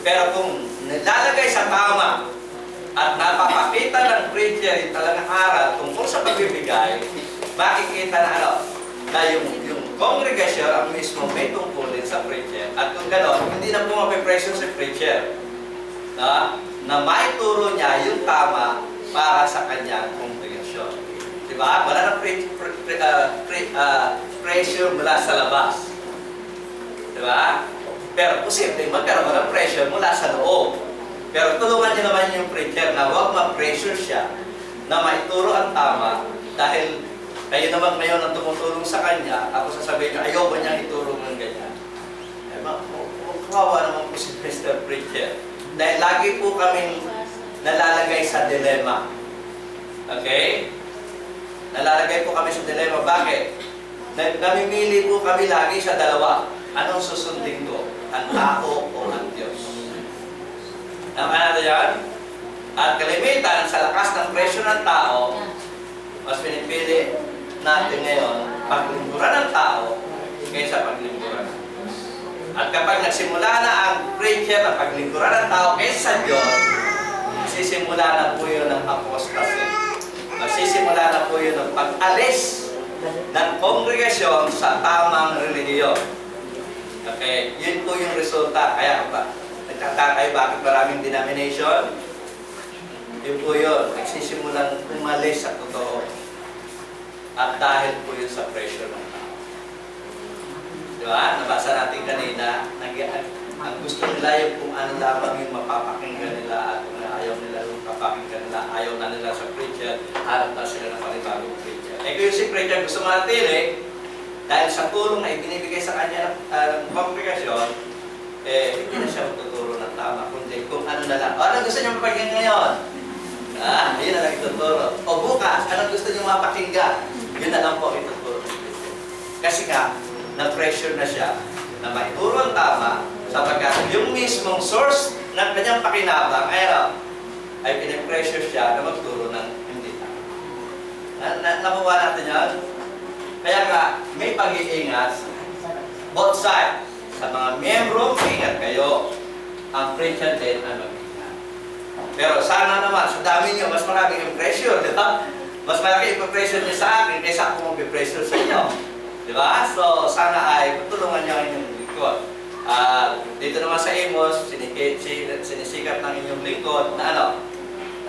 Pero kung nilalagay sa tama at napapakita ng preacher yung talagang aral tungkol sa pagbibigay, makikita na na yung congregation ang mismo may tungkulin sa preacher. At kung gano'n, hindi na po mapipresyo si preacher na maituro niya yung tama para sa kanyang congregation. Diba? Wala na pressure mula sa labas. Diba? Pero posible magkaroon ng pressure mula sa loob. Pero tulungan niyo naman yung preacher na huwag ma-pressure siya na maituro ang tama dahil kayo naman ngayon ang tumutulong sa kanya, ako sasabihin niyo, ayaw ba niyang ituro ng ganyan? Eh, kawawa naman po si Mr. Preacher. Dahil lagi po kaming nalalagay sa dilema. Okay? Nalalagay po kami sa dilema. Bakit? Namimili po kami lagi sa dalawa. Anong susundin ko? Ang tao o ang Diyos? Tama natin yan? At kalimitan, sa lakas ng presyo ng tao, mas pinipili natin ngayon paglingkuran ng tao kaysa paglingkuran ng Diyos. At kapag nagsimula na ang preacher na paglingkuran ng tao kaysa sa Diyos, magsisimula na po yun ng apostasy. Magsisimula na po yun ng pag-alis ng kongregasyon sa tamang relihiyon. Okay, yun po yung resulta. Kaya nagtataka bakit maraming denomination? Yun po yun. Nagsisimulang umalis sa totoo. At dahil po yun sa pressure ng tao. Diba? Nabasa natin kanina, ang gusto nila yung kung ano lamang yung mapapakinggan nila at kung ayaw nila yung mapapakinggan nila, ayaw na nila sa preacher, harap na sila ng panibagong preacher. Eh kung yung si preacher gusto manatili, dahil sa tulong na ibinibigay sa kanya ng congregasyon, hindi na siya magtuturo ng tama, kundi kung ano na lang. O, ano gusto niyo mapakinggan ngayon? Yun na lang ituturo. O bukas, anong gusto niyo mapakinggan? Yun na lang po ituturo. Kasi nga, na-pressure na siya na maituro ang tama sapagkat yung mismong source ng kanyang pakinabang ay pinipressure siya na magturo ng hindi tama. Nakuha natin yan? Kaya nga, may pag-iingat both sides. Sa mga miyembro, ingat kayo. Ang preacher din ay mag-ingat. Pero sana naman, sa dami niyo, mas maraming yung pressure, di ba? Mas malaki yung pressure niyo sa akin kaysa ako mag-pressure sa inyo. Di ba? So, sana ay tutulungan niyo ang inyong lingkod. Dito naman sa Amos, sinisikat ng inyong lingkod na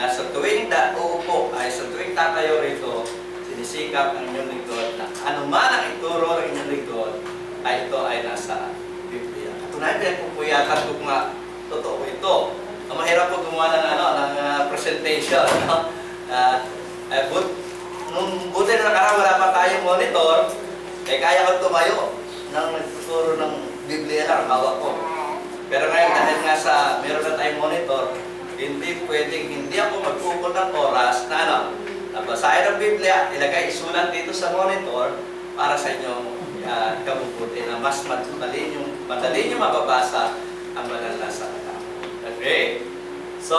na sa tuwing uupo ay sa tuwing tatayo rito, sinisikap ng inyong lingkod na anuman ang ituro ng inyong lingkod ay ito ay nasa Biblia. Katunayan din po yata kung totoo ito. Mahirap po gumawa ng presentation. Buti na nakaraan wala pa tayong monitor, kaya ko tumayo ng nagtuturo ng Biblia lang, hawak ko. Pero ngayon dahil nga meron na tayong monitor, hindi pwedeng hindi ako magpupul ng oras na nabasahin ng Biblia, ilagay isulat dito sa monitor para sa inyong kabubuti na mas madali nyo mababasa ang banal na salita. Okay? So,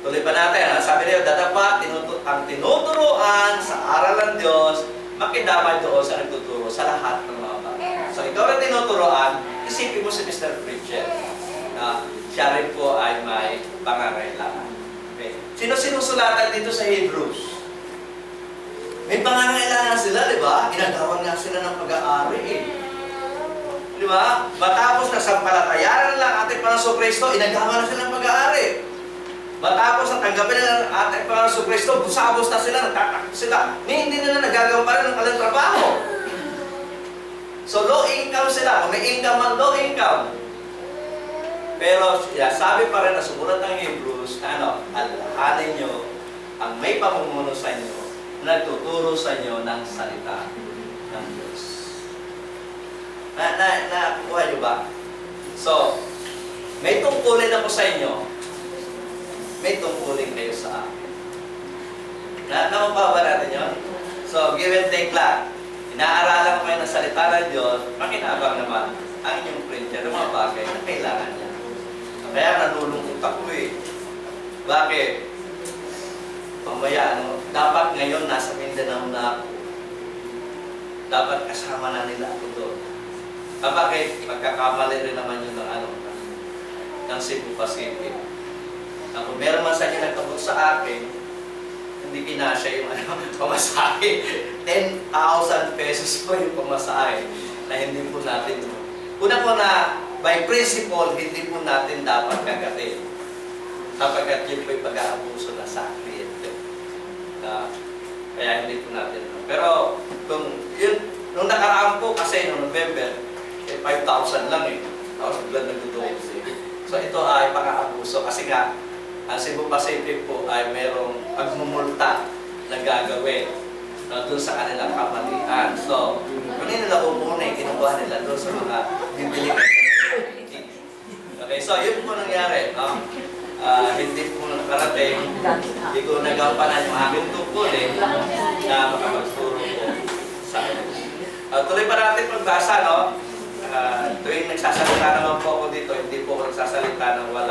tuloy pa natin. Sabi niyo, dapat ang tinuturuan sa aral ng Diyos, makidamay doon sa nagtuturo sa lahat ng mga bata. So, ikaw na tinuturuan, isipin mo si Mr. Preacher. Siya rin po ay may pangangailangan. Okay. Sino sinusulatan dito sa Hebrews? May pangangailangan sila, di ba? Ginagawan nga sila ng pag-aari Di ba? Matapos na sampalatayanan lang ating Panginoong Kristo, inagawan na sila ng pag-aari. Matapos na tanggapin na ng ating Panginoong Kristo, busabos na sila, nagtatakot sila. Hindi nila nagagawa pa rin ng kanilang trabaho. So, low income sila. Kung may income man, low income. Pero sabi pa rin na sumulat ng Hebrews, alalahanin nyo ang may pamumuno sa inyo, nagtuturo sa inyo ng salita ng Diyos. Nakuha nyo ba? So, may tungkulin ako sa inyo, may tungkulin kayo sa akin. Nakuha ba natin yun? So, give and take lang. Inaaralan ko kayo ng salita ng Diyos, makinabang naman ang inyong preacher ng mga bagay na kailangan niya. Kaya nanulungkot ako Bakit? Pamaya, dapat ngayon nasa Mindanao na ako. Dapat kasama na nila ako doon. Bakit? Pagkakamali rin naman yun ng ng Cebu Pacific. Na kung meron man sa inyo nagkabot sa akin, hindi kinasya yung pamasahe. 10,000 pesos po yung pamasahe na hindi po natin. Una po na, by principle, hindi po natin dapat kagatin. Sapagkat yun po yung pag-aabuso na sa kliyente. Kaya hindi po natin. Pero, kung yun, nung nakaraan po kasi, noong November, 5,000 lang eh. Tapos biglang nag-12. So ito ay pang-aabuso kasi nga, ang Cebu Pacific po ay merong pagmumulta na gagawin doon sa kanilang kamalian. So, kung nila kukunin, kinukuha nila doon sa mga bibili. Okay, so yun po nangyari. No? Hindi po nakarating, hindi ko nagampanan yung aking tungkulin na makapagturo po sa akin. Tuloy pa natin pagbasa, no? Tuwing nagsasalita naman po ako dito, hindi po ako nagsasalita ng wala